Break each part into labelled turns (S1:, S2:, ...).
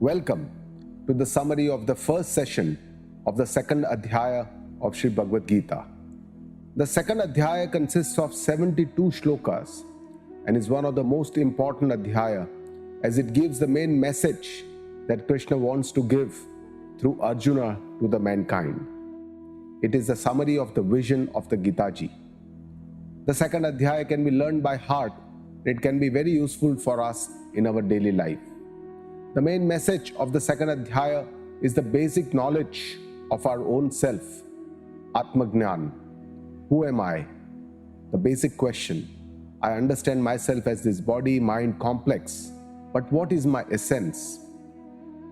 S1: Welcome to the summary of the first session of the second Adhyaya of Sri Bhagavad Gita. The second Adhyaya consists of 72 shlokas and is one of the most important Adhyaya as it gives the main message that Krishna wants to give through Arjuna to the mankind. It is the summary of the vision of the Gitaji. The second Adhyaya can be learned by heart. It can be very useful for us in our daily life. The main message of the second Adhyaya is the basic knowledge of our own self, Atmagnan. Who am I? The basic question. I understand myself as this body-mind complex, but what is my essence?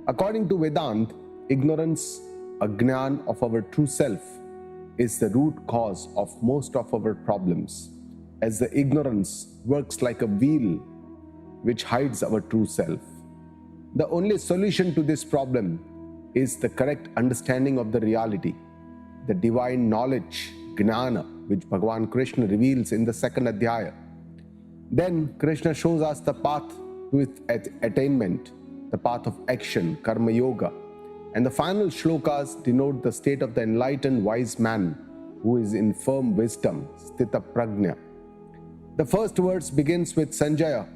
S1: According to Vedanta, ignorance, Ajnan of our true self, is the root cause of most of our problems, as the ignorance works like a veil which hides our true self. The only solution to this problem is the correct understanding of the reality, the divine knowledge, Gnana, which Bhagavan Krishna reveals in the second Adhyaya. Then Krishna shows us the path to its attainment, the path of action, Karma Yoga. And the final shlokas denote the state of the enlightened wise man who is in firm wisdom, Sthita Prajna. The first verse begins with Sanjaya,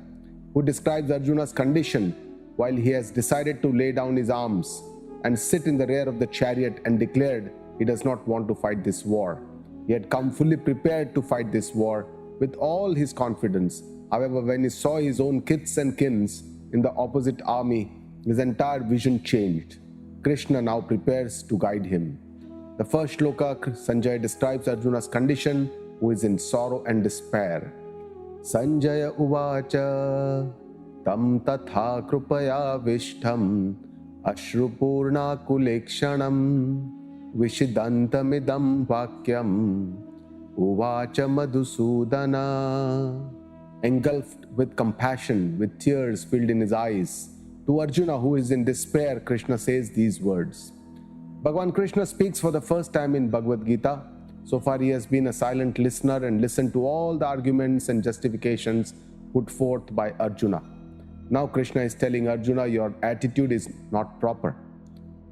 S1: who describes Arjuna's condition while he has decided to lay down his arms and sit in the rear of the chariot and declared he does not want to fight this war. He had come fully prepared to fight this war with all his confidence. However, when he saw his own kiths and kins in the opposite army, his entire vision changed. Krishna now prepares to guide him. The first shloka, Sanjaya describes Arjuna's condition, who is in sorrow and despair. Sanjaya uvacha tam tatha krupaya vishtham ashrupurna kulekshanam vishidantamidam vakyam uvacha madhusudana. Engulfed with compassion, with tears filled in his eyes, to Arjuna, who is in despair, Krishna says these words. Bhagavan Krishna speaks for the first time in Bhagavad Gita. So far he has been a silent listener and listened to all the arguments and justifications put forth by Arjuna. Now Krishna is telling Arjuna, your attitude is not proper.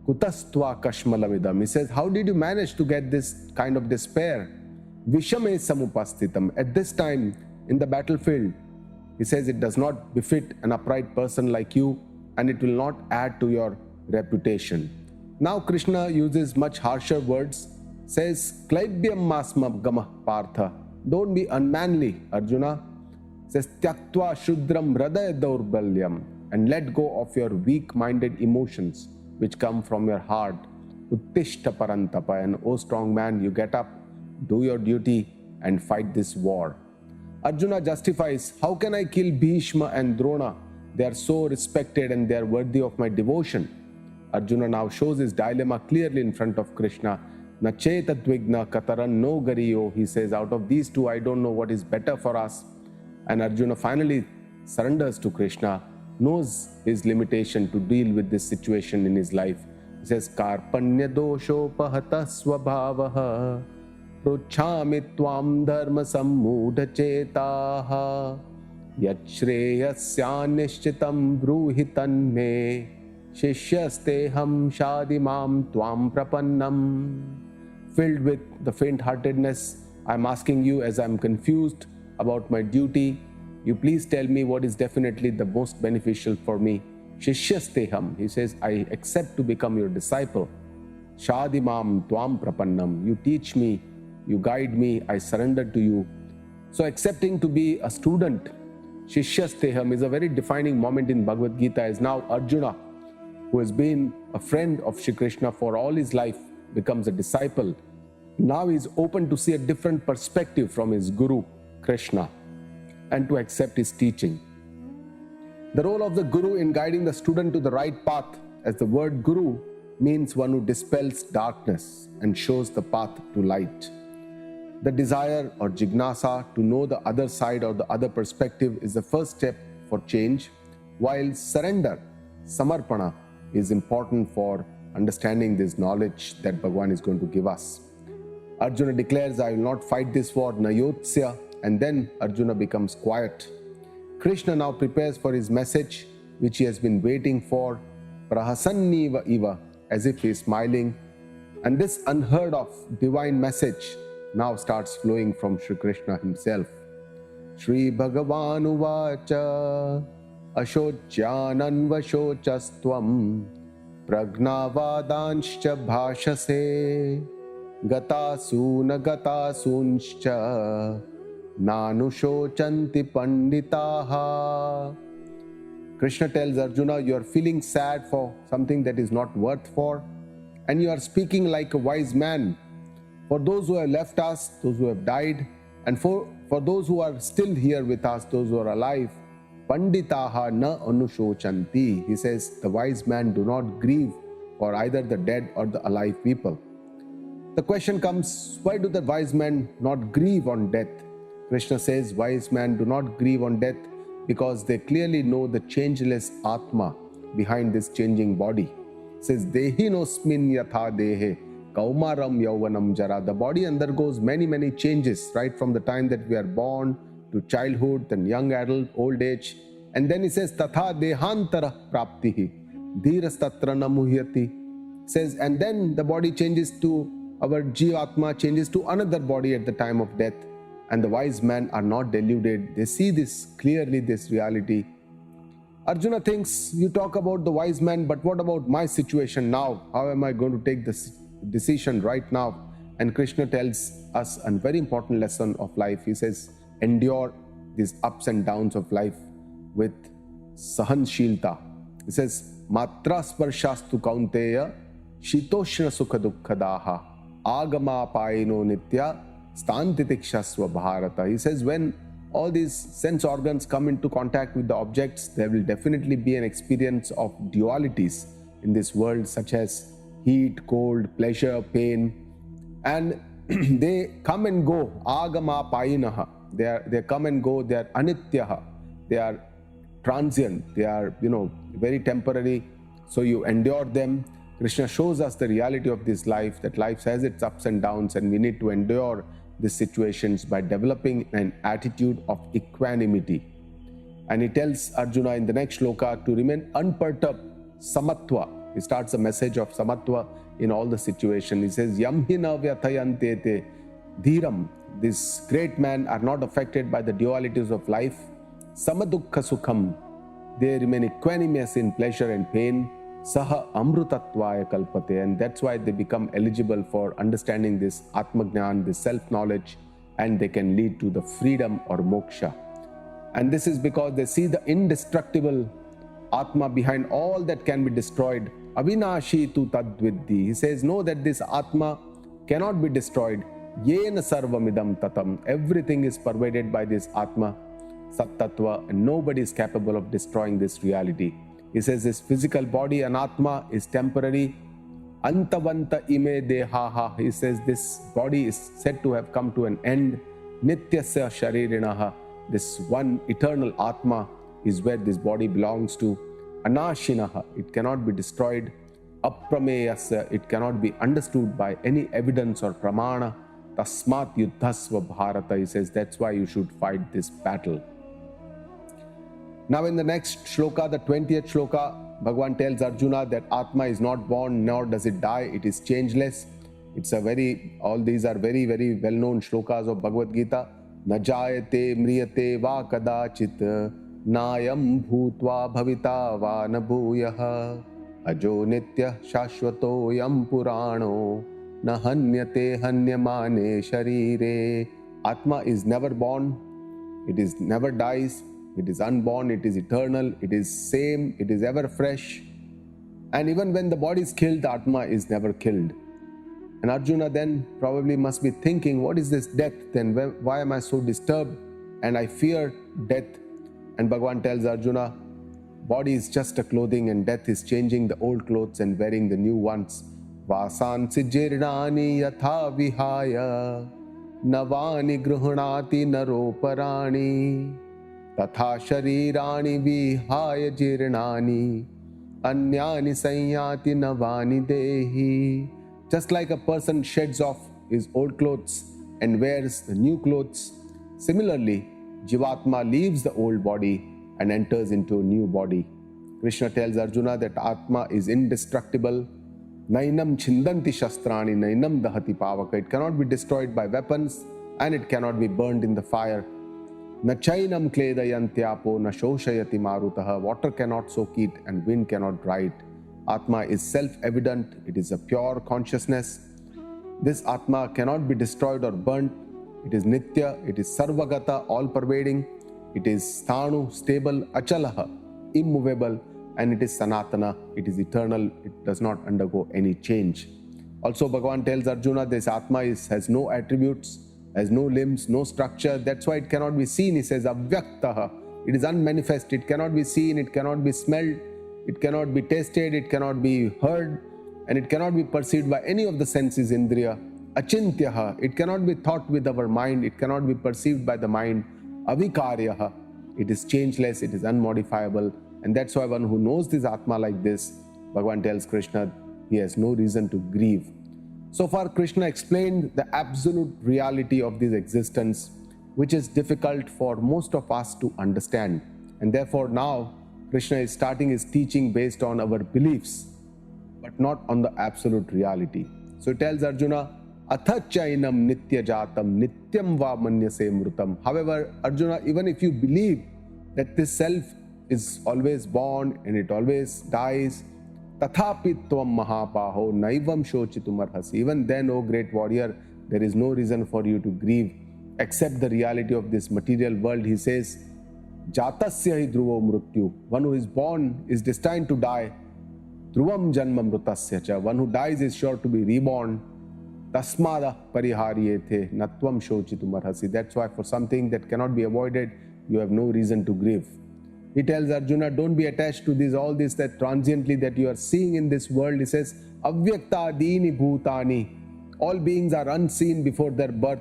S1: Kutastva kashmalamidam. He says, how did you manage to get this kind of despair? Vishame samupastitam. At this time in the battlefield, he says it does not befit an upright person like you, and it will not add to your reputation. Now Krishna uses much harsher words, says, Klaibhyam masma gamah partha. Don't be unmanly, Arjuna. Says, Tyaktva shudram hradaya daurbalyam. And let go of your weak-minded emotions which come from your heart. Uttishta parantapa. And O strong man, you get up, do your duty and fight this war. Arjuna justifies, how can I kill Bhishma and Drona? They are so respected and they are worthy of my devotion. Arjuna now shows his dilemma clearly in front of Krishna. Nacheta dvigna kataran no gariyo. He says, out of these two, I don't know what is better for us. And Arjuna finally surrenders to Krishna, knows his limitation to deal with this situation in his life. He says, Karpanya dosho pahata swabhavaha pruchhami tvam dharma sammudha chetaha yachreyasya nishchitam bruhitan me shishyasteham shadimam tvam prapannam. Filled with the faint-heartedness, I am asking you, as I am confused about my duty, you please tell me what is definitely the most beneficial for me. Shishyasteham, he says, I accept to become your disciple. Shadimam tvam prapannam, you teach me, you guide me, I surrender to you. So accepting to be a student, Shishyasteham, is a very defining moment in Bhagavad Gita, as now Arjuna, who has been a friend of Shri Krishna for all his life, becomes a disciple. Now he is open to see a different perspective from his guru, Krishna, and to accept his teaching. The role of the guru in guiding the student to the right path, as the word guru means one who dispels darkness and shows the path to light. The desire or jignasa to know the other side or the other perspective is the first step for change, while surrender, samarpana, is important for understanding this knowledge that Bhagavan is going to give us. Arjuna declares, I will not fight this war, nayotsya, and then Arjuna becomes quiet. Krishna now prepares for his message, which he has been waiting for. prahasanniva iva, as if he is smiling. And this unheard of divine message now starts flowing from Shri Krishna himself. Shri Bhagavan uvacha ashocyananvashocastvam pragnavadanshcha bhashase gatasunagatasungscha nanushocanti panditaha. Krishna tells Arjuna, you are feeling sad for something that is not worth for, and you are speaking like a wise man. For those who have left us, those who have died, and for those who are still here with us, those who are alive, panditaha na anushochanti. He says, the wise man do not grieve for either the dead or the alive people. The question comes, why do the wise men not grieve on death? Krishna says, wise men do not grieve on death because they clearly know the changeless Atma behind this changing body. It says, Dehinosmin yatha dehe kaumaram yauvanam jara. The body undergoes many changes right from the time that we are born to childhood, then young adult, old age. And then he says, Tatha dehantara praptihi dhirastatra namuhyati. Says, and then the body changes to, our Jivatma changes to another body at the time of death. And the wise men are not deluded. They see this clearly, this reality. Arjuna thinks, you talk about the wise man, but what about my situation now? How am I going to take this decision right now? And Krishna tells us a very important lesson of life. He says, endure these ups and downs of life with sahanshilta. He says, matra sparshastu kaunteya shitoshna sukha dukkhadaha agama paino nitya stantitikshasva bharata. He says, when all these sense organs come into contact with the objects, there will definitely be an experience of dualities in this world, such as heat, cold, pleasure, pain, and they come and go. Agama painaha. They come and go. They are anityaha. They are transient. They are, very temporary. So you endure them. Krishna shows us the reality of this life, that life has its ups and downs, and we need to endure these situations by developing an attitude of equanimity. And he tells Arjuna in the next shloka to remain unperturbed, samatva. He starts a message of samatva in all the situations. He says, Yamhina vyathayantete dhiram. These great men are not affected by the dualities of life. Samadukha sukham. They remain equanimous in pleasure and pain. Saha amrutatvaya kalpate. And that's why they become eligible for understanding this atmagnan, this self-knowledge, and they can lead to the freedom or moksha. And this is because they see the indestructible Atma behind all that can be destroyed. Avinashi tu tadviddhi. He says, know that this Atma cannot be destroyed. Yena sarvamidam tatam. Everything is pervaded by this Atma, Sattattva, and nobody is capable of destroying this reality. He says this physical body, anatma, is temporary. Antavanta ime dehaha. He says this body is said to have come to an end. Nityasya sharirinaha. This one eternal Atma is where this body belongs to. Anashinaha. It cannot be destroyed. Aprameyasya. It cannot be understood by any evidence or pramana. Tasmat yuddhasva bharata. He says that's why you should fight this battle. Now in the next shloka, the 20th shloka, Bhagavan tells Arjuna that Atma is not born nor does it die. It is changeless. All these are very well-known shlokas of Bhagavad Gita. Najayate mriyate va kadachit nayam bhutva bhavita va nabhuyaha ajo nitya shashvato yam purano nahanyate hanyamane sharire. Atma is never born. It is never dies. It is unborn, it is eternal, it is same, it is ever fresh. And even when the body is killed, the Atma is never killed. And Arjuna then probably must be thinking, what is this death then? Why am I so disturbed? And I fear death. And Bhagavan tells Arjuna, body is just a clothing and death is changing the old clothes and wearing the new ones. Vasansi jirnani yatha vihaya navani gruhnati naroparani. Tatha sharirani vihaya jirnani anyani sanyati navani dehi. Just like a person sheds off his old clothes and wears the new clothes, similarly, Jivatma leaves the old body and enters into a new body. Krishna tells Arjuna that Atma is indestructible. Nainam chindanti shastrani, nainam dahati pavaka. It cannot be destroyed by weapons and it cannot be burned in the fire. Na chainam kledayantyapo, na shoshayati marutaha. Water cannot soak it and wind cannot dry it. Atma is self-evident. It is a pure consciousness. This Atma cannot be destroyed or burnt. It is Nitya, it is Sarvagata, all-pervading. It is Sthanu, stable, Achalaha, immovable, and it is Sanatana, it is eternal, it does not undergo any change. Also, Bhagavan tells Arjuna this Atma has no attributes, has no limbs, no structure. That's why it cannot be seen. He says, Avyaktaha, it is unmanifest, it cannot be seen, it cannot be smelled, it cannot be tasted, it cannot be heard, and it cannot be perceived by any of the senses, Indriya. Achintyaha, it cannot be thought with our mind, it cannot be perceived by the mind. Avikaryaha, it is changeless, it is unmodifiable, and that's why one who knows this Atma like this, Bhagavan tells Krishna, he has no reason to grieve. So far, Krishna explained the absolute reality of this existence, which is difficult for most of us to understand. And therefore now, Krishna is starting his teaching based on our beliefs, but not on the absolute reality. So he tells Arjuna, Athachainam nitya jatam nityam va manyase mrutam. However, Arjuna, even if you believe that this self is always born and it always dies, tathapi tvam mahapaho naivam shochitum arhasi. Even then, O great warrior, there is no reason for you to grieve except the reality of this material world. He says, Jatasya hi dhruvo mrityu. One who is born is destined to die. Dhruvam janma mrutasya cha. One who dies is sure to be reborn. Tasmada pariharyete natvam shochitum arhasi. That's why for something that cannot be avoided, you have no reason to grieve. He tells Arjuna, don't be attached to all this that transiently that you are seeing in this world. He says, Avyakta dini bhutani. All beings are unseen before their birth.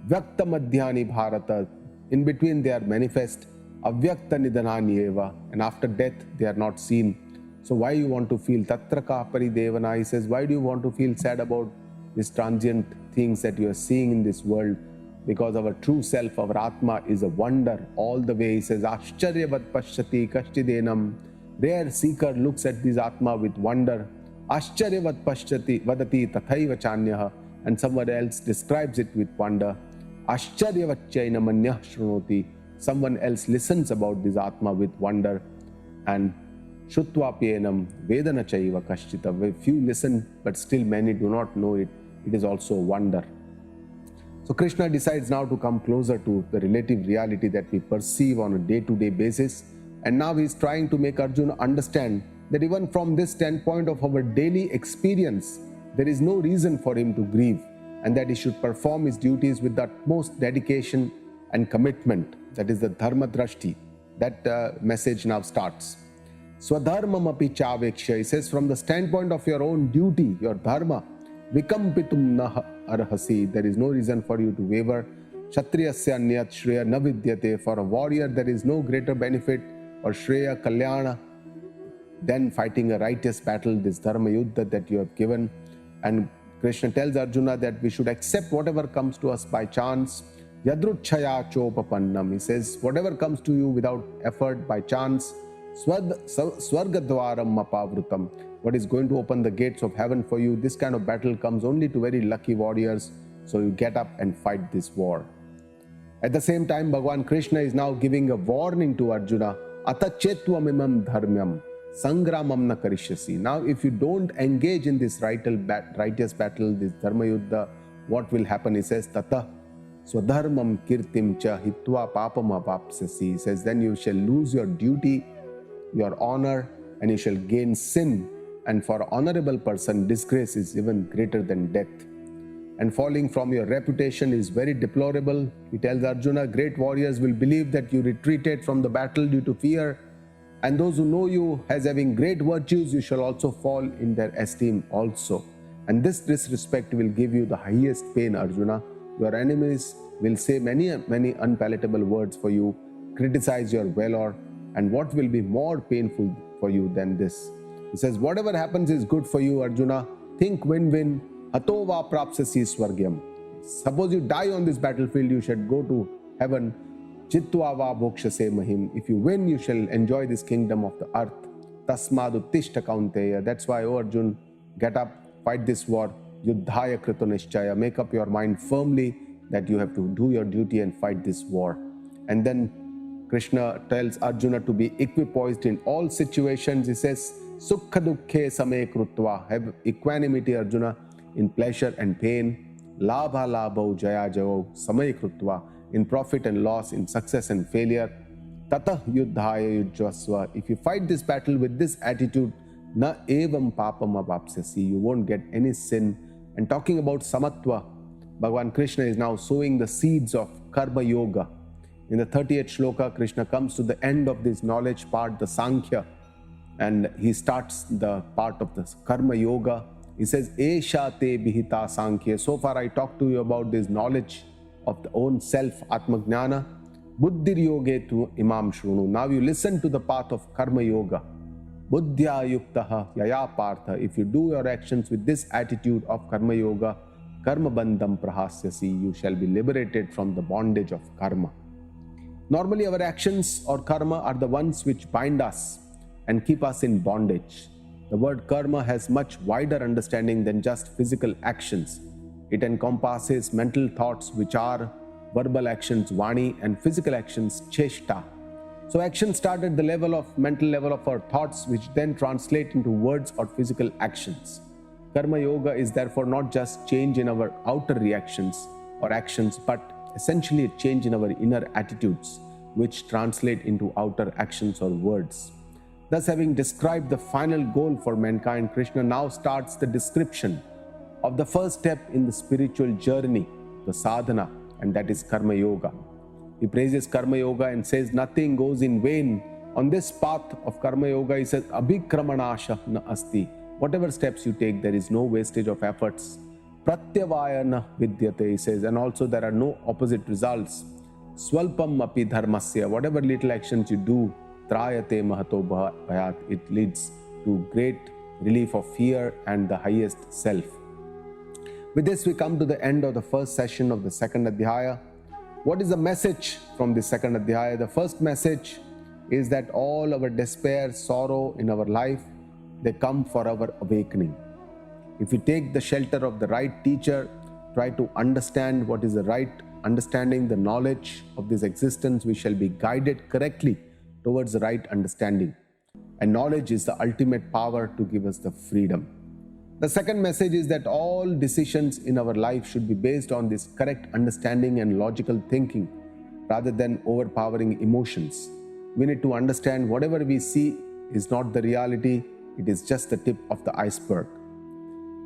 S1: Vyakta madhyani bharata. In between they are manifest. Avyakta nidanani eva. And after death they are not seen. So why you want to feel tatraka paridevana? He says, why do you want to feel sad about these transient things that you are seeing in this world? Because our true self, our Atma, is a wonder all the way. He says, Ashcharyavat pashyati kashchidenam. Rare seeker looks at this Atma with wonder. Ashcharyavat pashyati vadati tathaiva chanyaha. And someone else describes it with wonder. Ashcharyavat chaina manyah shrunoti. Someone else listens about this Atma with wonder. And Shutva pienam vedana chaiva kashchita. If you listen, but still many do not know it, it is also a wonder. So Krishna decides now to come closer to the relative reality that we perceive on a day-to-day basis. And now he is trying to make Arjuna understand that even from this standpoint of our daily experience, there is no reason for him to grieve, and that he should perform his duties with the utmost dedication and commitment. That is the dharma drashti. That message now starts. Swadharmam api chaveksha. He says, from the standpoint of your own duty, your dharma, vikampitum na arhasi. There is no reason for you to waver. Kshatriyasya anyat shreya na vidyate. For a warrior, there is no greater benefit or shreya kalyana than fighting a righteous battle, this dharma yuddha that you have given. And Krishna tells Arjuna that we should accept whatever comes to us by chance. Yadruchaya chopapannam. He says, whatever comes to you without effort, by chance, swargadwaram mapavrutam. What is going to open the gates of heaven for you? This kind of battle comes only to very lucky warriors. So you get up and fight this war. At the same time, Bhagavan Krishna is now giving a warning to Arjuna. Atachetvam dharmyam sangramam na karishyasi. Now, if you don't engage in this righteous battle, this dharma yuddha, what will happen? He says, Tata swadharmam kirtim cha hitva papam apapsasi. He says, then you shall lose your duty, your honor, and you shall gain sin. And for an honorable person, disgrace is even greater than death. And falling from your reputation is very deplorable. He tells Arjuna, great warriors will believe that you retreated from the battle due to fear. And those who know you as having great virtues, you shall also fall in their esteem also. And this disrespect will give you the highest pain, Arjuna. Your enemies will say many unpalatable words for you, criticize your valor, and what will be more painful for you than this? He says, whatever happens is good for you, Arjuna. Think win-win. Hatova prapsasi swargyam. Suppose you die on this battlefield, you should go to heaven. Chittva va bhokshase mahim. If you win, you shall enjoy this kingdom of the earth. Tasmad uttishta kaunteya. That's why, O Arjun, get up, fight this war. Yudhaya krito nishchaya. Make up your mind firmly that you have to do your duty and fight this war. And then Krishna tells Arjuna to be equipoised in all situations. He says, Sukha dukkhe same krutva. Have equanimity, Arjuna, in pleasure and pain. Labha labho jaya jayo samay krutva. In profit and loss, in success and failure. Tatah yuddhaya yujvasva. If you fight this battle with this attitude, na evam papam apapsyasi. You won't get any sin. And talking about samatva, Bhagavan Krishna is now sowing the seeds of karma yoga. In the 38th shloka, Krishna comes to the end of this knowledge part, the Sankhya, and he starts the part of the karma yoga. He says, Esha te bihita Sankhya. So far I talked to you about this knowledge of the own self, Atmagnana. Buddhir yoge tu imam shrunu. Now you listen to the path of karma yoga. Buddhya yuktaha yaya partha. If you do your actions with this attitude of karma yoga, karma bandham prahasyasi, you shall be liberated from the bondage of karma. Normally our actions or karma are the ones which bind us and keep us in bondage. The word karma has much wider understanding than just physical actions. It encompasses mental thoughts, which are verbal actions, vani, and physical actions, cheshta. So actions start at the level of mental level of our thoughts, which then translate into words or physical actions. Karma yoga is therefore not just change in our outer reactions or actions, but essentially a change in our inner attitudes, which translate into outer actions or words. Thus, having described the final goal for mankind, Krishna now starts the description of the first step in the spiritual journey, the sadhana, and that is karma yoga. He praises karma yoga and says nothing goes in vain. On this path of karma yoga, he says, abhikramanasha na asti. Whatever steps you take, there is no wastage of efforts. Pratyavaya na vidyate, he says, and also there are no opposite results. Swalpam api dharmasya, whatever little actions you do, trayate mahato bhayat, it leads to great relief of fear and the highest self. With this, we come to the end of the first session of the second Adhyaya. What is the message from the second Adhyaya? The first message is that all our despair, sorrow in our life, they come for our awakening. If we take the shelter of the right teacher, try to understand what is the right understanding, the knowledge of this existence, we shall be guided correctly towards the right understanding. And knowledge is the ultimate power to give us the freedom. The second message is that all decisions in our life should be based on this correct understanding and logical thinking rather than overpowering emotions. We need to understand whatever we see is not the reality, it is just the tip of the iceberg.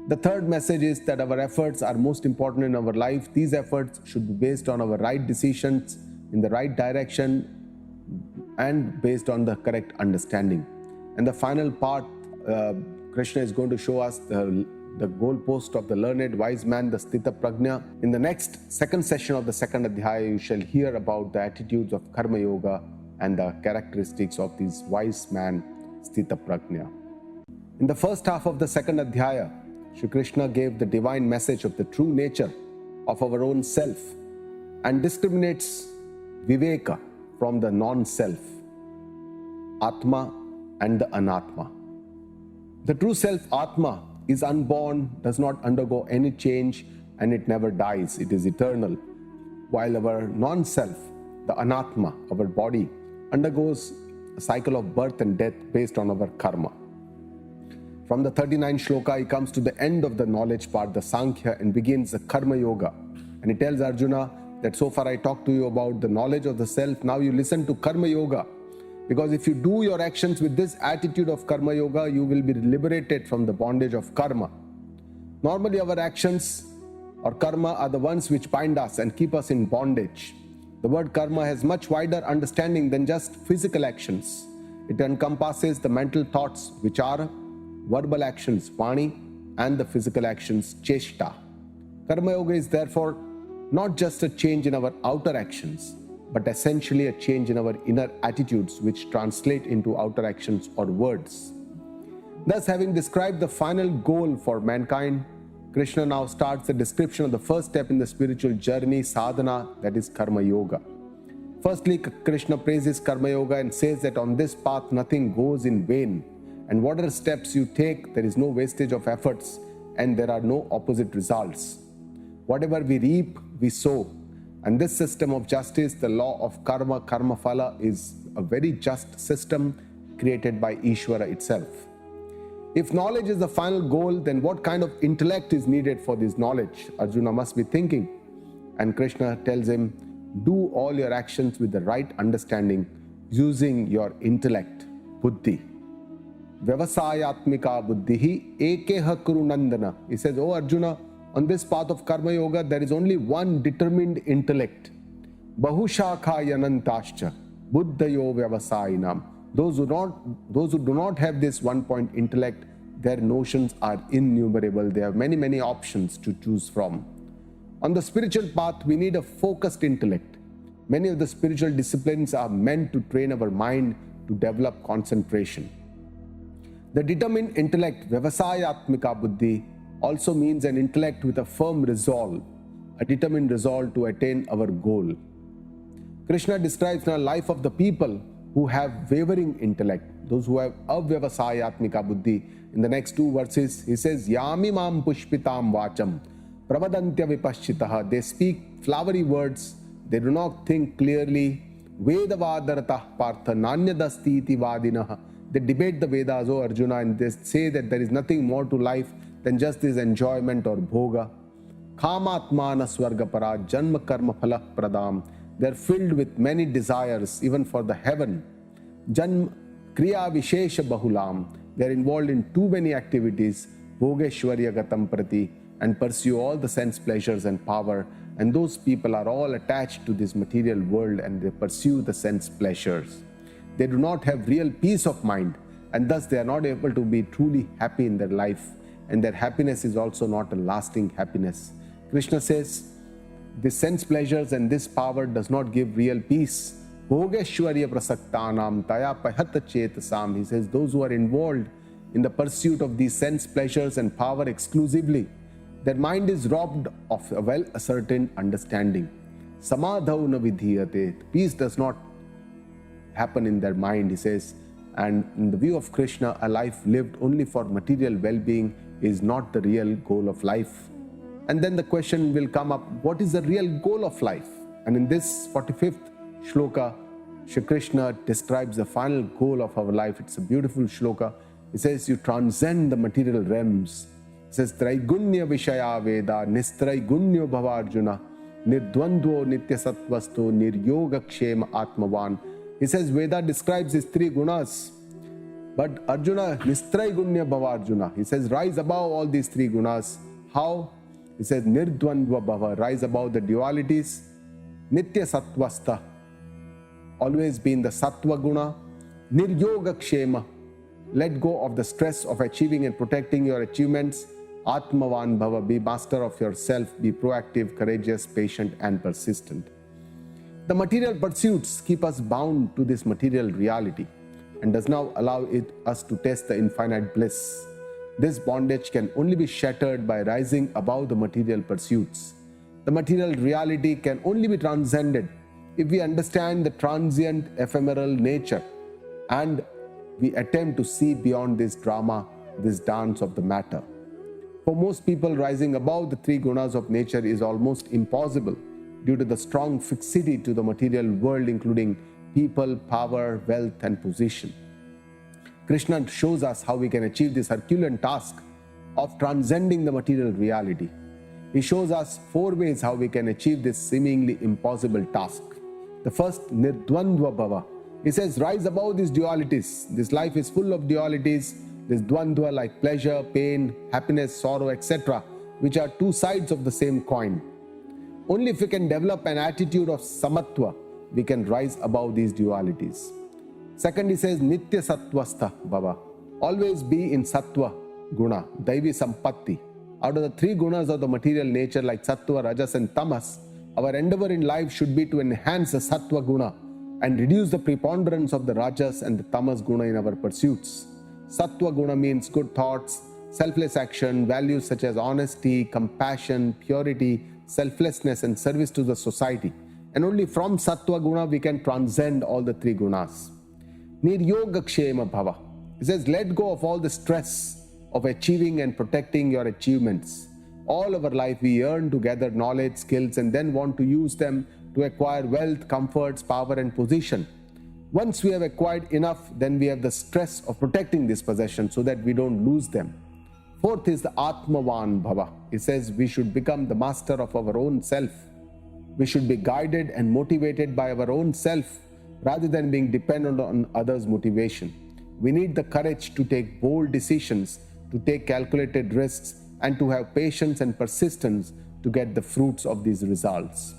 S1: The third message is that our efforts are most important in our life. These efforts should be based on our right decisions in the right direction and based on the correct understanding. And the final part, Krishna is going to show us the goalpost of the learned wise man, the Sthita Prajna. In the next second session of the second Adhyaya, you shall hear about the attitudes of Karma Yoga and the characteristics of this wise man, Sthita Prajna. In the first half of the second Adhyaya, Shri Krishna gave the divine message of the true nature of our own self and discriminates Viveka from the non-self, Atma and the Anatma. The true self, Atma, is unborn, does not undergo any change, and it never dies. It is eternal. While our non-self, the Anatma, our body, undergoes a cycle of birth and death based on our karma. From the 39th shloka, he comes to the end of the knowledge part, the Sankhya, and begins the Karma Yoga. And he tells Arjuna that so far I talked to you about the knowledge of the self, now you listen to Karma Yoga. Because if you do your actions with this attitude of Karma Yoga, you will be liberated from the bondage of karma. Normally our actions or karma are the ones which bind us and keep us in bondage. The word karma has much wider understanding than just physical actions. It encompasses the mental thoughts, which are verbal actions, vani, and the physical actions, cheshta. Karma Yoga is therefore not just a change in our outer actions, but essentially a change in our inner attitudes, which translate into outer actions or words. Thus, having described the final goal for mankind, Krishna now starts the description of the first step in the spiritual journey, sadhana, that is Karma Yoga. Firstly, Krishna praises Karma Yoga and says that on this path nothing goes in vain. And whatever steps you take, there is no wastage of efforts and there are no opposite results. Whatever we reap, we sow. And this system of justice, the law of karma, karma phala, is a very just system created by Ishvara itself. If knowledge is the final goal, then what kind of intellect is needed for this knowledge? Arjuna must be thinking. And Krishna tells him, do all your actions with the right understanding, using your intellect, buddhi. Vyavasayatmika buddhihi ekeha kuru nandana. He says, oh Arjuna, on this path of karma yoga, there is only one determined intellect. Bahushakha yanantascha buddhayo vyavasayinam. Those who do not have this one-point intellect, their notions are innumerable. They have many, many options to choose from. On the spiritual path, we need a focused intellect. Many of the spiritual disciplines are meant to train our mind to develop concentration. The determined intellect, Vyavasayatmika buddhi, also means an intellect with a firm resolve, a determined resolve to attain our goal. Krishna describes the life of the people who have wavering intellect, those who have avyavasayatmika buddhi. In the next two verses, he says, Yamimam pushpitam vacham pravadantya vipaschitaha. They speak flowery words, they do not think clearly. Vedavadartah partha nanyadasti iti vadinaha. They debate the Vedas, O Arjuna, and they say that there is nothing more to life than just this enjoyment or bhoga. Kamatmana swargapara janma karma phala pradam. They are filled with many desires, even for the heaven. Janma kriya vishesha bahulam. They are involved in too many activities. Bhogeshwarya gatam prati, and pursue all the sense pleasures and power. And those people are all attached to this material world and they pursue the sense pleasures. They do not have real peace of mind, and thus they are not able to be truly happy in their life, and their happiness is also not a lasting happiness. Krishna says, this sense pleasures and this power does not give real peace. Bhogeshwarya prasaktanam taya pahata chetasam. He says, those who are involved in the pursuit of these sense pleasures and power exclusively, their mind is robbed of a well-ascertained understanding. Samadhau na vidhiyate. Peace does not happen in their mind, he says. And in the view of Krishna, a life lived only for material well-being is not the real goal of life. And then the question will come up, what is the real goal of life? And in this 45th shloka, Shri Krishna describes the final goal of our life. It's a beautiful shloka. He says, you transcend the material realms. He says, Traigunya Vishaya Veda, Nistraigunyo Bhavarjuna, Nirdvandvo Nitya Sattvasto, Niryogakshema Atmavan. He says, Veda describes his three gunas. But Arjuna, Nistraigunya Bhavarjuna. He says, rise above all these three gunas. How? He says, Nirdvandva Bhava, rise above the dualities. Nitya Sattvasta, always be in the Sattva Guna. Niryogakshema, let go of the stress of achieving and protecting your achievements. Atmavan Bhava, be master of yourself, be proactive, courageous, patient and persistent. The material pursuits keep us bound to this material reality and does not allow us to taste the infinite bliss. This bondage can only be shattered by rising above the material pursuits. The material reality can only be transcended if we understand the transient, ephemeral nature and we attempt to see beyond this drama, this dance of the matter. For most people, rising above the three gunas of nature is almost impossible due to the strong fixity to the material world, including people, power, wealth, and position. Krishna shows us how we can achieve this Herculean task of transcending the material reality. He shows us 4 ways how we can achieve this seemingly impossible task. The first, Nirdvandva Bhava. He says, rise above these dualities. This life is full of dualities, this dvandva like pleasure, pain, happiness, sorrow, etc., which are two sides of the same coin. Only if we can develop an attitude of samatva, we can rise above these dualities. Second, he says, Nitya Sattvasta Bhava. Always be in Sattva Guna, Daivi Sampatti. Out of the 3 gunas of the material nature like Sattva, Rajas and Tamas, our endeavor in life should be to enhance the Sattva Guna and reduce the preponderance of the Rajas and the Tamas Guna in our pursuits. Sattva Guna means good thoughts, selfless action, values such as honesty, compassion, purity, selflessness and service to the society. And only from Sattva Guna we can transcend all the 3 gunas. Niryogakshema Bhava. He says, let go of all the stress of achieving and protecting your achievements. All our life we yearn to gather knowledge, skills, and then want to use them to acquire wealth, comforts, power, and position. Once we have acquired enough, then we have the stress of protecting these possessions so that we don't lose them. Fourth is the Atmavan Bhava. He says we should become the master of our own self. We should be guided and motivated by our own self rather than being dependent on others' motivation. We need the courage to take bold decisions, to take calculated risks, and to have patience and persistence to get the fruits of these results.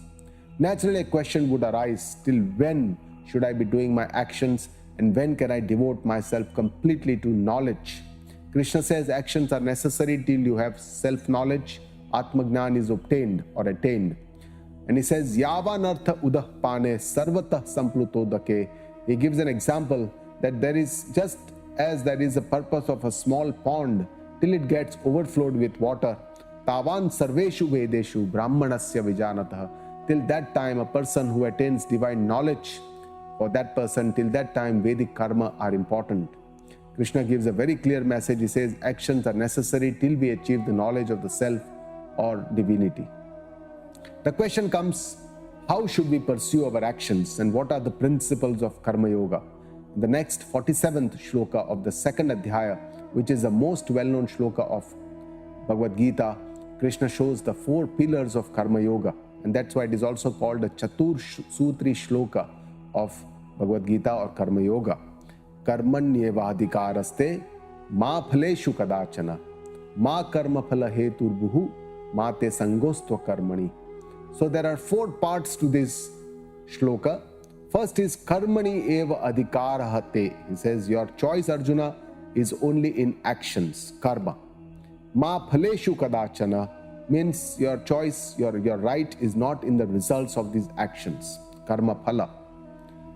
S1: Naturally, a question would arise, till when should I be doing my actions, and when can I devote myself completely to knowledge? Krishna says actions are necessary till you have self-knowledge, Atmagnan is obtained or attained. And he says, Yavanartha udah pane sarvatah samplutodake. He gives an example that there is, just as there is a purpose of a small pond till it gets overflowed with water, tavan sarveshu vedeshu brahmanasya vijanatah. Till that time, a person who attains divine knowledge, for that person, till that time, Vedic karma are important. Krishna gives a very clear message. He says actions are necessary till we achieve the knowledge of the self or divinity. The question comes, how should we pursue our actions, and what are the principles of Karma Yoga? In the next 47th shloka of the second Adhyaya, which is the most well-known shloka of Bhagavad Gita, Krishna shows the 4 pillars of Karma Yoga, and that's why it is also called the Chatur Sutri shloka of Bhagavad Gita or Karma Yoga. Karmanyevadhikaraste ma phaleshu kadachana ma karma phala heturbuhu ma te sangostva karmani. So there are 4 parts to this shloka. First is Karmani eva adhikarahate. He says your choice, Arjuna, is only in actions, karma. Ma phaleshu kadachana means your choice, your right is not in the results of these actions, karma phala.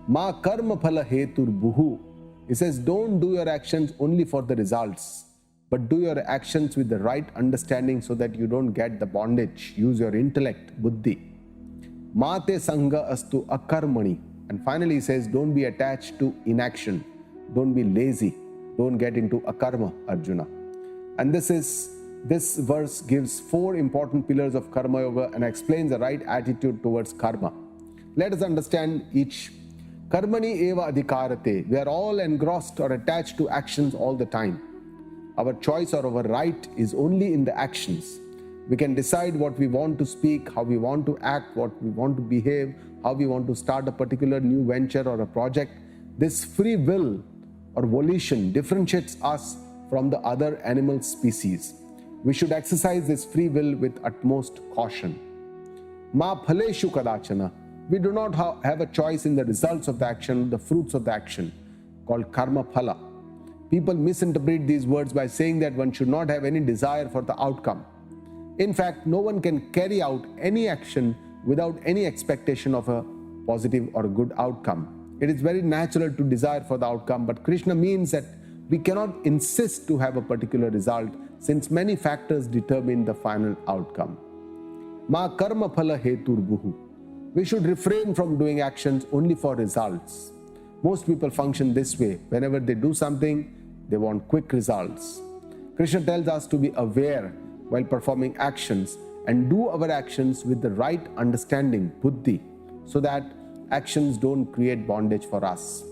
S1: Ma karma phala heturbuhu. He says, don't do your actions only for the results, but do your actions with the right understanding so that you don't get the bondage. Use your intellect, buddhi. Mate sangha astu akarmani. And finally he says, don't be attached to inaction. Don't be lazy. Don't get into akarma, Arjuna. And this verse gives 4 important pillars of Karma Yoga and explains the right attitude towards karma. Let us understand each. Karmani eva adhikarate. We are all engrossed or attached to actions all the time. Our choice or our right is only in the actions. We can decide what we want to speak, how we want to act, what we want to behave, how we want to start a particular new venture or a project. This free will or volition differentiates us from the other animal species. We should exercise this free will with utmost caution. Ma phaleshu kadachana. We do not have a choice in the results of the action, the fruits of the action, called karma phala. People misinterpret these words by saying that one should not have any desire for the outcome. In fact, no one can carry out any action without any expectation of a positive or a good outcome. It is very natural to desire for the outcome, but Krishna means that we cannot insist to have a particular result since many factors determine the final outcome. Ma karma phala heturbuhu. We should refrain from doing actions only for results. Most people function this way. Whenever they do something, they want quick results. Krishna tells us to be aware while performing actions and do our actions with the right understanding, buddhi, so that actions don't create bondage for us.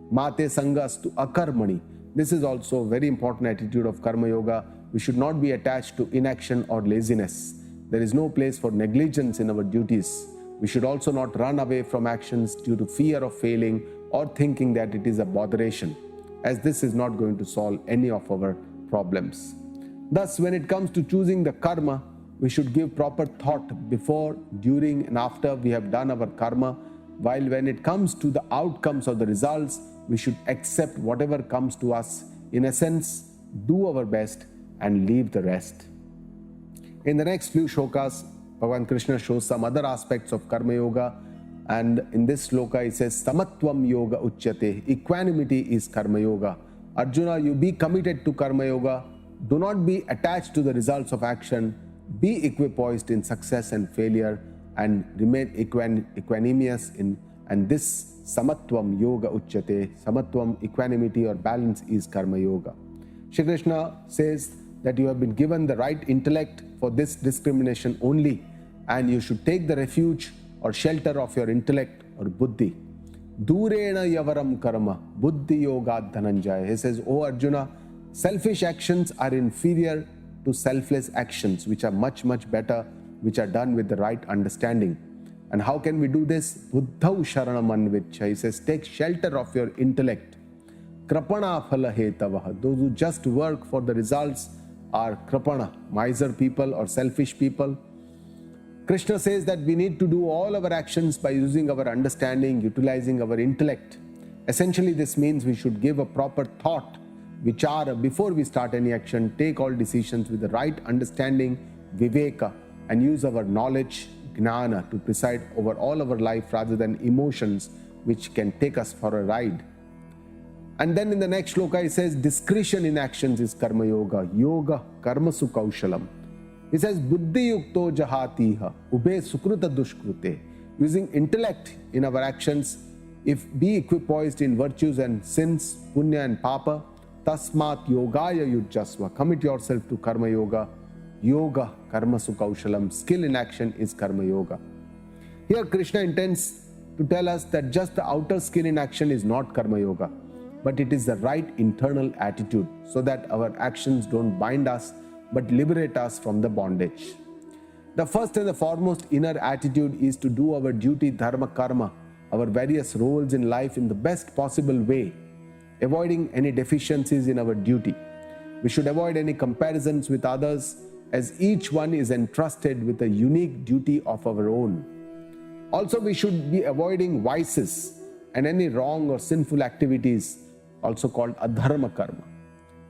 S1: Mate sangastu akarmani. This is also a very important attitude of Karma Yoga. We should not be attached to inaction or laziness. There is no place for negligence in our duties. We should also not run away from actions due to fear of failing or thinking that it is a botheration, as this is not going to solve any of our problems. Thus, when it comes to choosing the karma, we should give proper thought before, during, and after we have done our karma, while when it comes to the outcomes or the results, we should accept whatever comes to us. In a sense, do our best and leave the rest. In the next few shlokas, Bhagavan Krishna shows some other aspects of Karma Yoga, and in this shloka he says, Samatvam Yoga Uchyate. Equanimity is Karma Yoga. Arjuna, you be committed to Karma Yoga. Do not be attached to the results of action. Be equipoised in success and failure, and remain equanimous in. And this samatvam yoga uchyate. Samatvam, equanimity or balance, is karma yoga. Shri Krishna says that you have been given the right intellect for this discrimination only, and you should take the refuge or shelter of your intellect or buddhi. Durena yavaram karma, buddhi yoga dhananjaya. He says, O Arjuna, selfish actions are inferior to selfless actions, which are much, much better, which are done with the right understanding. And how can we do this? Buddhau sharanam anvichya. He says, take shelter of your intellect. Krapana phala hetavaha. Those who just work for the results are krapana, miser people or selfish people. Krishna says that we need to do all our actions by using our understanding, utilizing our intellect. Essentially, this means we should give a proper thought, vichara, before we start any action, take all decisions with the right understanding, viveka, and use our knowledge, gnana, to preside over all our life rather than emotions which can take us for a ride. And then in the next shloka, he says, discretion in actions is karma yoga, yoga karmasu kaushalam. He says, buddhi yukto jahatiha, ube sukruta dushkrute. Using intellect in our actions, if be equipoised in virtues and sins, punya and papa, tasmat yogaya yujjasva. Commit yourself to karma yoga, yoga karmasu kaushalam. Skill in action is karma yoga. Here Krishna intends to tell us that just the outer skill in action is not karma yoga, but it is the right internal attitude, so that our actions don't bind us but liberate us from the bondage. The first and the foremost inner attitude is to do our duty, dharma, karma, our various roles in life in the best possible way, avoiding any deficiencies in our duty. We should avoid any comparisons with others, as each one is entrusted with a unique duty of our own. Also, we should be avoiding vices and any wrong or sinful activities, also called adharma karma.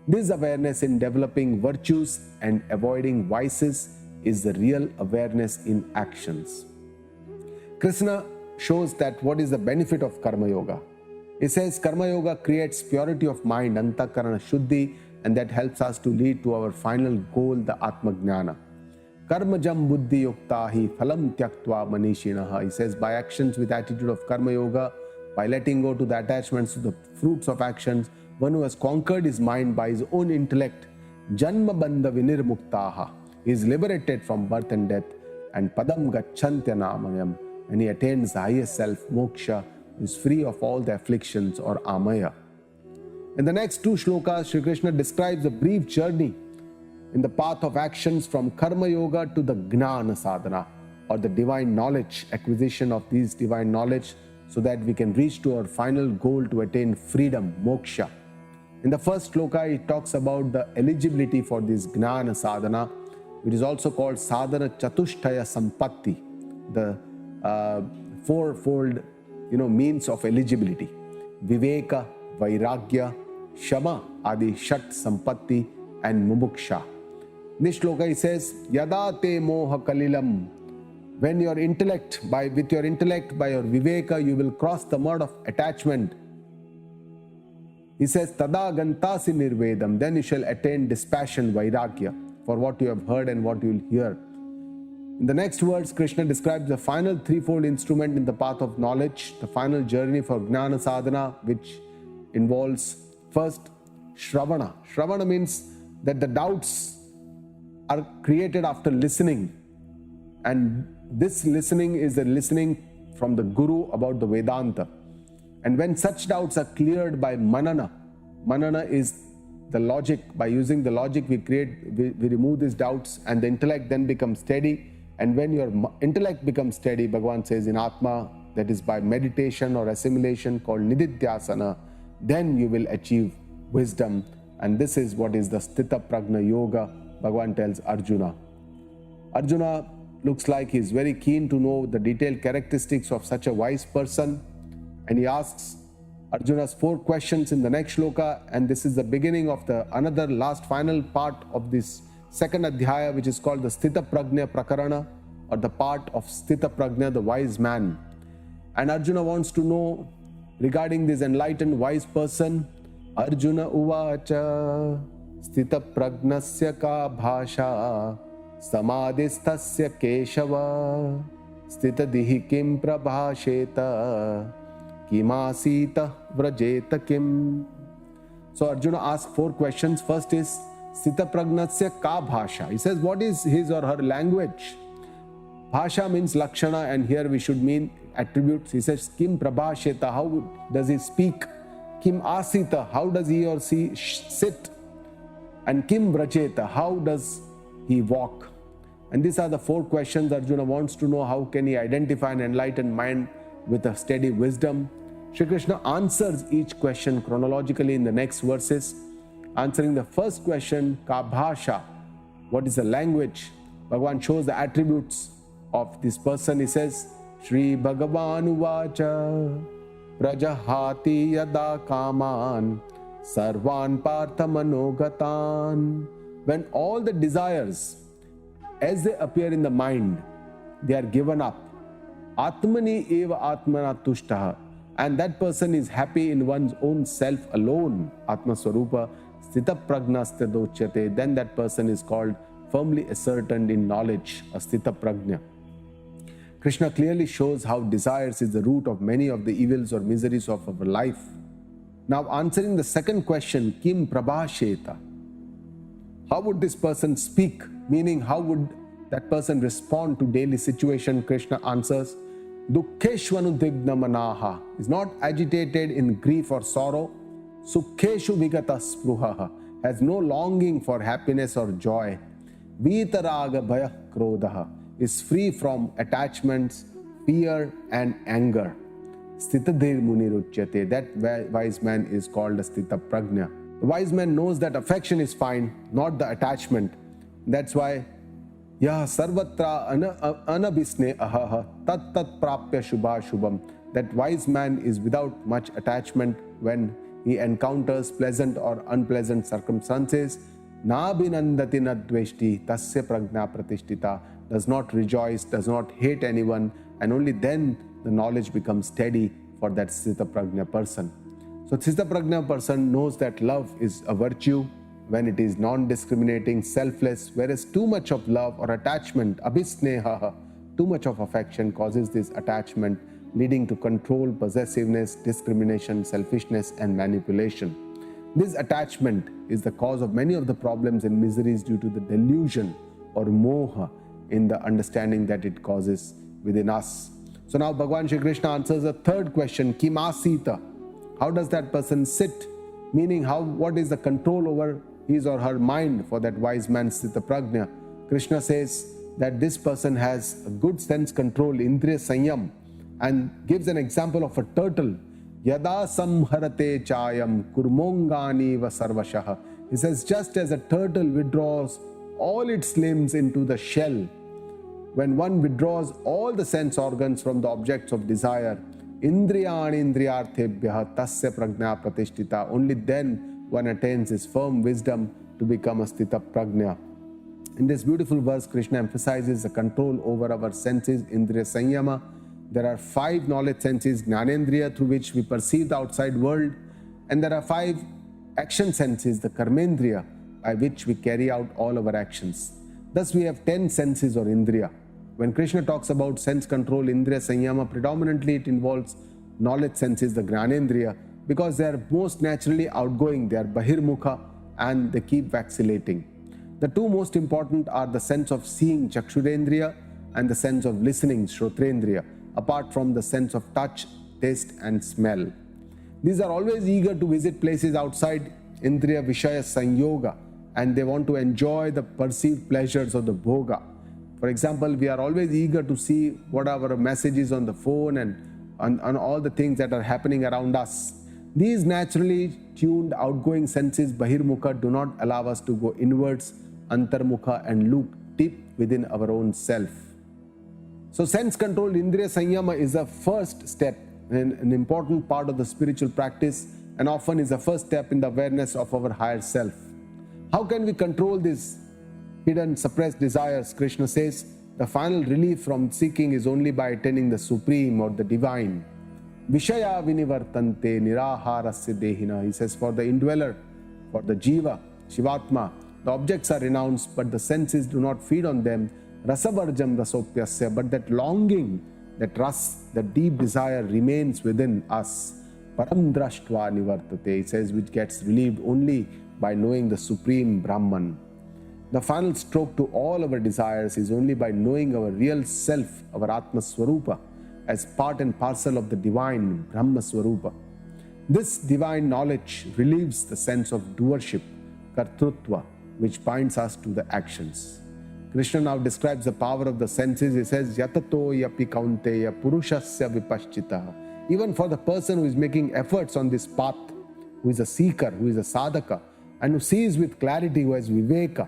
S1: This awareness in developing virtues and avoiding vices is the real awareness in actions. Krishna shows that what is the benefit of karma yoga. He says karma yoga creates purity of mind, antakarana shuddhi, and that helps us to lead to our final goal, the Atma Jnana. Karmajam buddhi yuktahi phalam tyaktva manishinaha. He says by actions with attitude of karma yoga, by letting go to the attachments to the fruits of actions, one who has conquered his mind by his own intellect, janma bandha vinirmuktaha, he is liberated from birth and death, and padam gacchantya namayam, and he attains the highest self, moksha, is free of all the afflictions or amaya. In the next two shlokas, Shri Krishna describes a brief journey in the path of actions from karma yoga to the gnana sadhana, or the divine knowledge, acquisition of these divine knowledge, so that we can reach to our final goal to attain freedom, moksha. In the first shloka, he talks about the eligibility for this gnana sadhana, which is also called sadhana chatushtaya sampatti, the fourfold means of eligibility: viveka, vairagya, shama, adi shat sampatti, and mumuksha. In this shloka he says, yada te moha kalilam. When your intellect, with your intellect, by your viveka, you will cross the mud of attachment. He says, tada gantasi nirvedam, then you shall attain dispassion, vairagya, for what you have heard and what you will hear. In the next words, Krishna describes the final threefold instrument in the path of knowledge, the final journey for gnana sadhana, which involves first shravana. Shravana means that the doubts are created after listening, and this listening is the listening from the Guru about the Vedanta. And when such doubts are cleared by manana, manana is the logic. By using the logic we remove these doubts, and the intellect then becomes steady. And when your intellect becomes steady, Bhagavan says in Atma, that is by meditation or assimilation called nididhyasana, then you will achieve wisdom. And this is what is the Sthita Prajna Yoga, Bhagavan tells Arjuna. Arjuna looks like he is very keen to know the detailed characteristics of such a wise person, and he asks Arjuna's 4 questions in the next shloka, and this is the beginning of the another last final part of this second adhyaya, which is called the Sthita Prajna Prakarana, or the part of Sthita Prajna, the wise man. And Arjuna wants to know regarding this enlightened wise person. Arjuna uvacha Sthita Prajnasya ka bhasha samadhistasya keshava sthita dihi kim prabhasheta kimasita vrajeta kim. So Arjuna asks 4 questions. First is Sthita Pragnasya ka bhasha. He says, what is his or her language? Bhasha means lakshana, and here we should mean attributes. He says, Kim prabhasheta, how does he speak? Kim asita, how does he or she sit? And Kim brajeta, how does he walk? And these are the 4 questions Arjuna wants to know. How can he identify an enlightened mind with a steady wisdom? Shri Krishna answers each question chronologically in the next verses. Answering the first question, ka bhasha, what is the language? Bhagavan shows the attributes of this person. He says, Shri Bhagavan Uvacha Prajahati Yada Kaman Sarvan Partha Manogatan. When all the desires, as they appear in the mind, they are given up. Atmani eva atmana tushtaha. And that person is happy in one's own self alone. Atma Swarupa Sthita Pragnaste Dochyate. Then that person is called firmly ascertained in knowledge, a Sthita Pragna. Krishna clearly shows how desires is the root of many of the evils or miseries of our life. Now answering the second question, Kim Prabhasheta. How would this person speak? Meaning, how would that person respond to daily situation? Krishna answers, Dukkheshvanudigna manaha, is not agitated in grief or sorrow. Sukheshu vigata spruhaha, has no longing for happiness or joy. Vitaraga bhaya krodhaha, is free from attachments, fear and anger. Sthitadhir muniruchyate, that wise man is called a Sthita Prajna. The wise man knows that affection is fine, not the attachment. That's why Yah sarvatra anabhisne ahaha tat tat prapya shubha shubham. That wise man is without much attachment when he encounters pleasant or unpleasant circumstances. Na binandati na dveshti tasya prajna pratishtita, does not rejoice, does not hate anyone, and only then the knowledge becomes steady for that Sthita Prajna person. So Sthita Prajna person knows that love is a virtue when it is non-discriminating, selfless, whereas too much of love or attachment, abhisneha, too much of affection causes this attachment, leading to control, possessiveness, discrimination, selfishness and manipulation. This attachment is the cause of many of the problems and miseries due to the delusion or moha in the understanding that it causes within us. So now Bhagavan Shri Krishna answers the third question, Kimasita. How does that person sit? Meaning, what is the control over his or her mind for that wise man Sthita Prajna? Krishna says that this person has a good sense control, Indriya Sanyam, and gives an example of a turtle. Yada samharate chayam kurmongani va sarvashaha. He says, just as a turtle withdraws all its limbs into the shell, when one withdraws all the sense organs from the objects of desire, indriyani indriyarthebhyaha tasya prajna pratishtita, only then one attains his firm wisdom to become a Sthita Prajna. In this beautiful verse, Krishna emphasizes the control over our senses, Indriya Sanyama. There are 5 knowledge senses, Jnanendriya, through which we perceive the outside world, and there are 5 action senses, the Karmendriya, by which we carry out all our actions. Thus we have 10 senses or Indriya. When Krishna talks about sense control, Indriya Sanyama, predominantly it involves knowledge senses, the Jnanendriya, because they are most naturally outgoing, they are Bahirmukha and they keep vacillating. The 2 most important are the sense of seeing, Chakshurendriya, and the sense of listening, Shrotrendriya, apart from the sense of touch, taste and smell. These are always eager to visit places outside Indriya Vishaya Sanyoga, and they want to enjoy the perceived pleasures of the Bhoga. For example, we are always eager to see what are our messages on the phone and on all the things that are happening around us. These naturally tuned outgoing senses, Bahirmukha, do not allow us to go inwards, Antarmukha, and look deep within our own self. So sense control, Indriya Sanyama, is the first step, an important part of the spiritual practice, and often is the first step in the awareness of our higher self. How can we control these hidden, suppressed desires? Krishna says the final relief from seeking is only by attaining the Supreme or the Divine. Vishaya vinivartante niraharasya dehina. He says, for the indweller, for the Jiva, Shivatma, the objects are renounced, but the senses do not feed on them. Rasavarjam rasopyasya, but that longing that rust, the deep desire remains within us. Param drashtva nivartate, it says, which gets relieved only by knowing the Supreme Brahman. The final stroke to all our desires is only by knowing our real self, our Atma Swarupa, as part and parcel of the divine Brahma Swarupa. This divine knowledge relieves the sense of doership, kartrutva, which binds us to the actions. Krishna now describes the power of the senses. He says, Yatato yapi kaunteya purushasya vipaschita. Even for the person who is making efforts on this path, who is a seeker, who is a sadhaka, and who sees with clarity, who has viveka,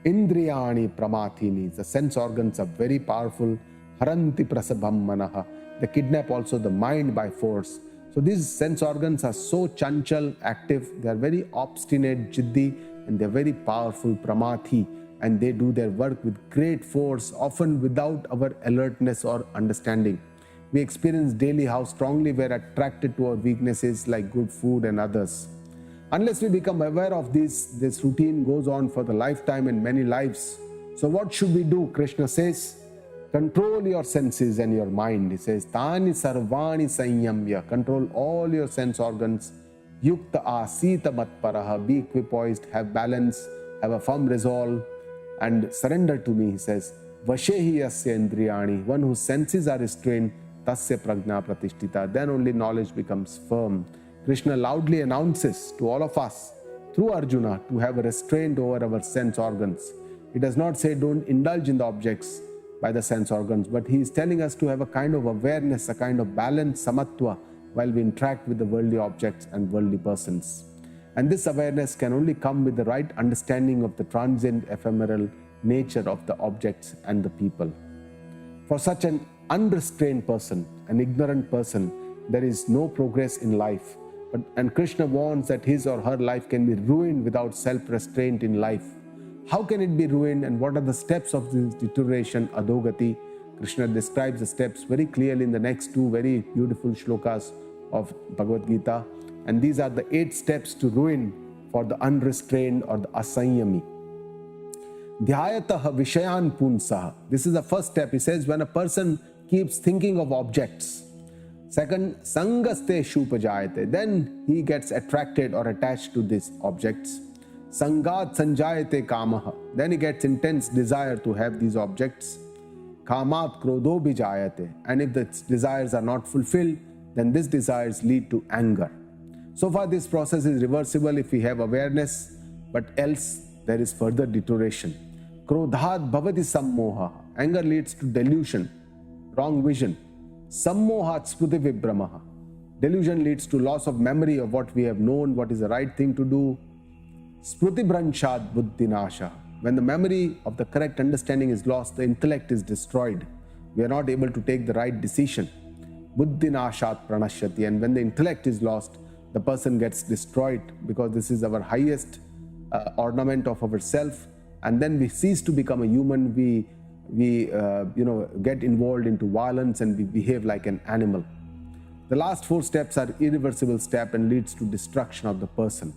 S1: Indriyani pramathini, the sense organs are very powerful. Haranti prasabham manaha, they kidnap also the mind by force. So these sense organs are so chanchal, active, they are very obstinate, jiddi, and they are very powerful, pramathi, and they do their work with great force, often without our alertness or understanding. We experience daily how strongly we are attracted to our weaknesses like good food and others. Unless we become aware of this routine goes on for the lifetime and many lives. So what should we do? Krishna says, control your senses and your mind. He says, Tani sarvani sanyamya, control all your sense organs. Yukta asita matparaha, be equipoised, have balance, have a firm resolve, and surrender to me. He says, Vashehi yasya indriyani, one whose senses are restrained, tasya prajna pratishtita, then only knowledge becomes firm. Krishna loudly announces to all of us through Arjuna to have a restraint over our sense organs. He does not say don't indulge in the objects by the sense organs, but he is telling us to have a kind of awareness, a kind of balance, samatva, while we interact with the worldly objects and worldly persons. And this awareness can only come with the right understanding of the transient, ephemeral nature of the objects and the people. For such an unrestrained person, an ignorant person, there is no progress in life. And Krishna warns that his or her life can be ruined without self-restraint in life. How can it be ruined, and what are the steps of this deterioration, adogati? Krishna describes the steps very clearly in the next two very beautiful shlokas of Bhagavad Gita. And these are the 8 steps to ruin for the unrestrained or the asanyami. Dhyayataha vishayan punsaha. This is the first step. He says when a person keeps thinking of objects. Second, sangaste shupajayate. Then he gets attracted or attached to these objects. Sangat sanjayate kamaha. Then he gets intense desire to have these objects. Kamat krodho bijayate. And if the desires are not fulfilled, then these desires lead to anger. So far this process is reversible if we have awareness, but else there is further deterioration. Krodhat bhavati sammoha. Anger leads to delusion, wrong vision. Sammohat smriti vibramaha. Delusion leads to loss of memory of what we have known, what is the right thing to do. Smriti branchad buddhinasha. When the memory of the correct understanding is lost, the intellect is destroyed. We are not able to take the right decision. Buddhinashat pranashyati. And when the intellect is lost, the person gets destroyed, because this is our highest ornament of ourself. And then we cease to become a human. We get involved into violence and we behave like an animal. The last 4 steps are irreversible step and leads to destruction of the person.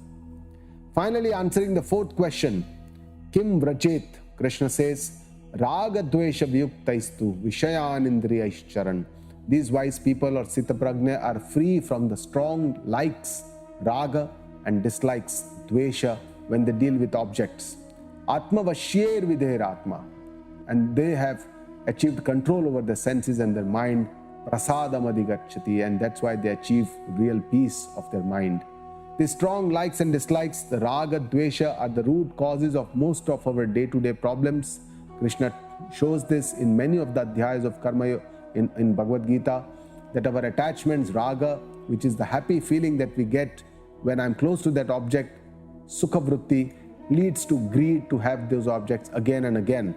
S1: Finally, answering the 4th question, Kim vrachet, Krishna says, Raga dvesha vyuktaistu vishayan indriyaischaran. These wise people or sitaprajna are free from the strong likes, raga, and dislikes, dvesha, when they deal with objects. Atma vashyer vidher atma. And they have achieved control over their senses and their mind, prasadam adhigacchati, and that's why they achieve real peace of their mind. These strong likes and dislikes, the raga, dvesha, are the root causes of most of our day-to-day problems. Krishna shows this in many of the adhyayas of karma in Bhagavad Gita, that our attachments, raga, which is the happy feeling that we get when I'm close to that object, sukha vritti, leads to greed to have those objects again and again.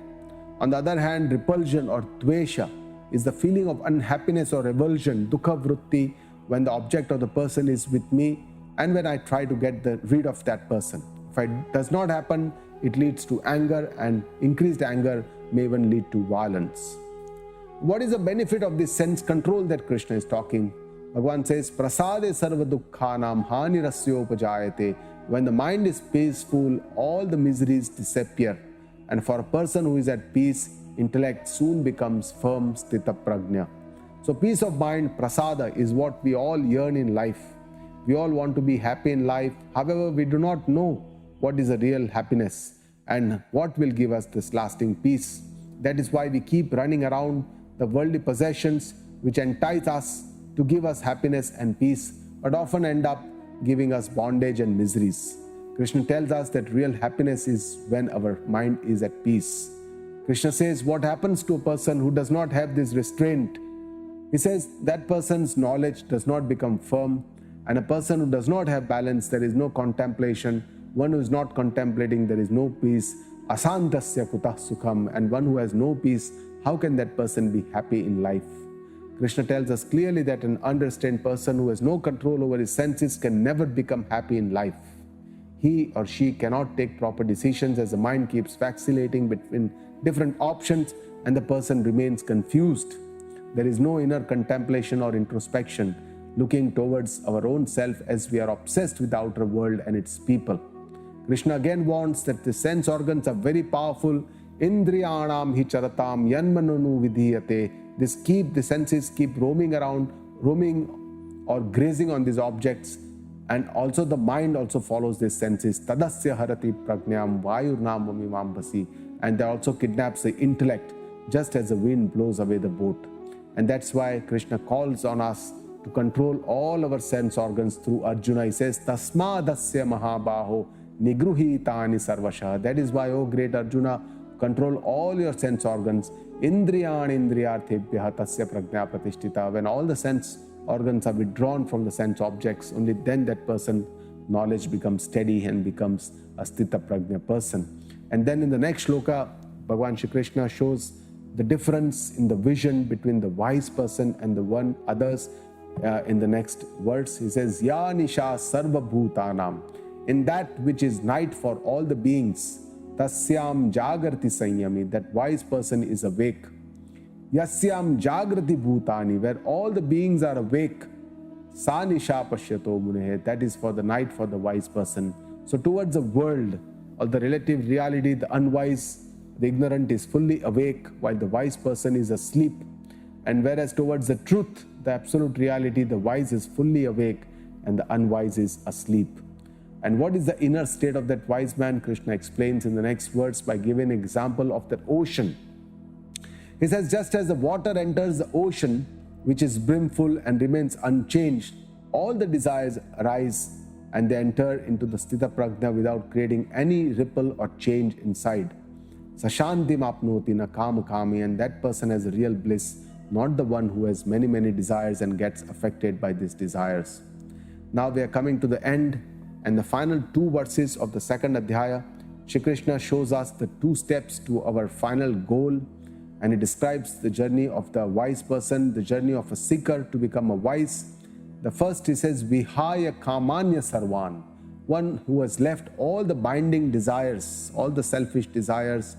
S1: On the other hand, repulsion or dvesha is the feeling of unhappiness or revulsion, dukkha vritti, when the object or the person is with me and when I try to get rid of that person. If it does not happen, it leads to anger, and increased anger may even lead to violence. What is the benefit of this sense control that Krishna is talking? Bhagavan says, Prasade sarva dukkhanam hani rasyopajayate. When the mind is peaceful, all the miseries disappear. And for a person who is at peace, intellect soon becomes firm, sthita prajna. So peace of mind, prasada, is what we all yearn in life. We all want to be happy in life. However, we do not know what is a real happiness and what will give us this lasting peace. That is why we keep running around the worldly possessions which entice us to give us happiness and peace, but often end up giving us bondage and miseries. Krishna tells us that real happiness is when our mind is at peace. Krishna says, what happens to a person who does not have this restraint? He says that person's knowledge does not become firm, and a person who does not have balance, there is no contemplation. One who is not contemplating, there is no peace. Asantasya kutah sukham, and one who has no peace, how can that person be happy in life? Krishna tells us clearly that an unrestrained person who has no control over his senses can never become happy in life. He or she cannot take proper decisions as the mind keeps vacillating between different options and the person remains confused. There is no inner contemplation or introspection, looking towards our own self, as we are obsessed with the outer world and its people. Krishna again warns that the sense organs are very powerful. Indriyanam hi charatam yanmanunu vidhiyate. The senses keep roaming around, or grazing on these objects, and also the mind also follows these senses. Tadasya harati prajnam vayurnam mamimambasi, and that also kidnaps the intellect, just as the wind blows away the boat. And that's why Krishna calls on us to control all our sense organs through Arjuna. He says, Tasmadasya mahabaho nigruhitani sarvasha. That is why, O great Arjuna, control all your sense organs. Indriyan indriyarthebhya tasya prajna pratishtita. When all the sense organs are withdrawn from the sense objects, only then that person, knowledge becomes steady and becomes a sthita prajna person. And then in the next shloka, Bhagavan Shri Krishna shows the difference in the vision between the wise person and the others. In the next verse, he says, Ya nisha sarva bhutanam. In that which is night for all the beings, tasyam jagarti sanyami, that wise person is awake. Yasyam jagrati bhutani, where all the beings are awake, sa nisha pashyato munehe, that is for the night for the wise person. So towards the world, or the relative reality, the unwise, the ignorant is fully awake, while the wise person is asleep. And whereas towards the truth, the absolute reality, the wise is fully awake and the unwise is asleep. And what is the inner state of that wise man? Krishna explains in the next verse by giving an example of the ocean. He says, just as the water enters the ocean, which is brimful and remains unchanged, all the desires arise and they enter into the sthita prajna without creating any ripple or change inside. Sashantim apnoti na kam kami, and that person has a real bliss, not the one who has many desires and gets affected by these desires. Now we are coming to the end and the final two verses of the second Adhyaya. Shri Krishna shows us the two steps to our final goal, and he describes the journey of the wise person, the journey of a seeker to become a wise. The first, he says, Vihaya kamanya sarvan, one who has left all the binding desires, all the selfish desires.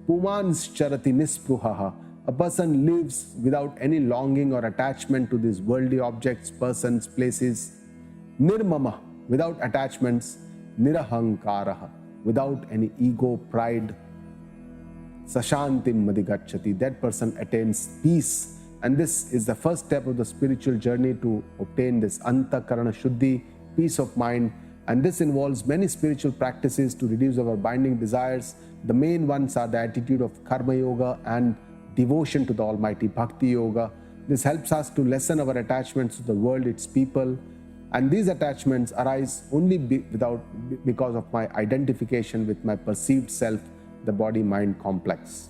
S1: Pumans charati nispruhaha, a person lives without any longing or attachment to these worldly objects, persons, places. Nirmama, without attachments. Nirahankaraha, without any ego, pride. Sashantim madhigacchati, that person attains peace. And this is the first step of the spiritual journey to obtain this antakarana shuddhi, peace of mind. And this involves many spiritual practices to reduce our binding desires. The main ones are the attitude of karma yoga and devotion to the Almighty, bhakti yoga. This helps us to lessen our attachments to the world, its people. And these attachments arise only because of my identification with my perceived self, the body-mind complex.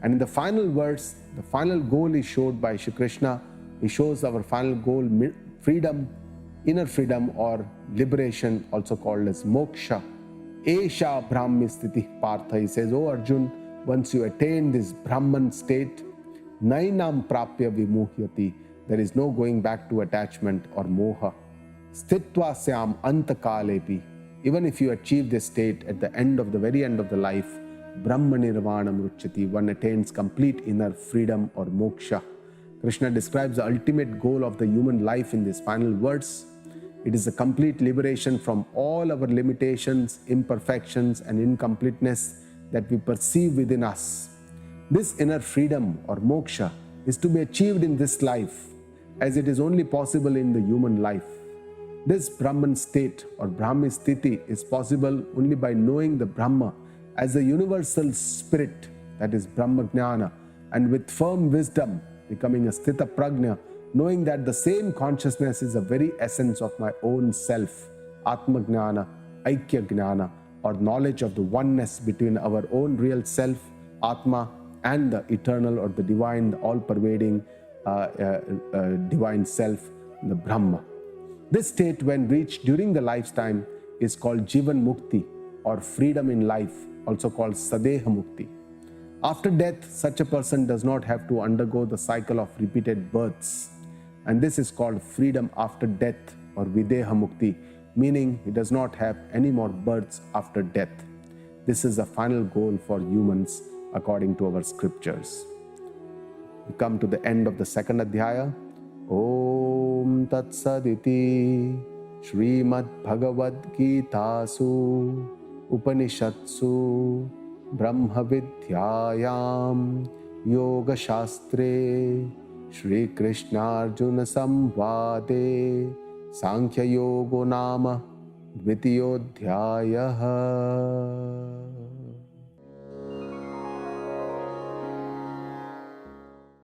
S1: And in the final verse, the final goal is showed by Shri Krishna. He shows our final goal, freedom, inner freedom or liberation, also called as moksha. Esha Brahmi Sthiti Partha. He says, O Arjun, once you attain this Brahman state, Nainam Prapya Vimuhyati, there is no going back to attachment or moha. Sthitva Syam Antakalepi, even if you achieve this state at the end of the very end of the life, Brahma Nirvanam Ruchati, one attains complete inner freedom or moksha. Krishna describes the ultimate goal of the human life in this final verse. It is a complete liberation from all our limitations, imperfections, and incompleteness that we perceive within us. This inner freedom or moksha is to be achieved in this life, as it is only possible in the human life. This Brahman state or Brahmi Sthiti is possible only by knowing the Brahma as the universal spirit, that is Brahma Jnana, and with firm wisdom becoming a Sthita Prajna, knowing that the same consciousness is the very essence of my own self, Atma Jnana, Aikya Jnana, or knowledge of the oneness between our own real self, Atma, and the eternal or the divine, the all-pervading divine self, the Brahma. This state, when reached during the lifetime, is called Jivan Mukti, or freedom in life, also called Sadeha Mukti. After death, such a person does not have to undergo the cycle of repeated births, and this is called freedom after death, or Videha Mukti, meaning he does not have any more births after death. This is the final goal for humans according to our scriptures. We come to the end of the second Adhyaya. Om Tat Saditi Srimad Bhagavad Gitasu Upanishatsu Brahma Vidyayam Yoga Shastre Shri Krishna Arjuna Samvade Sankhya Yogo Nama Dvitiyodhyayah.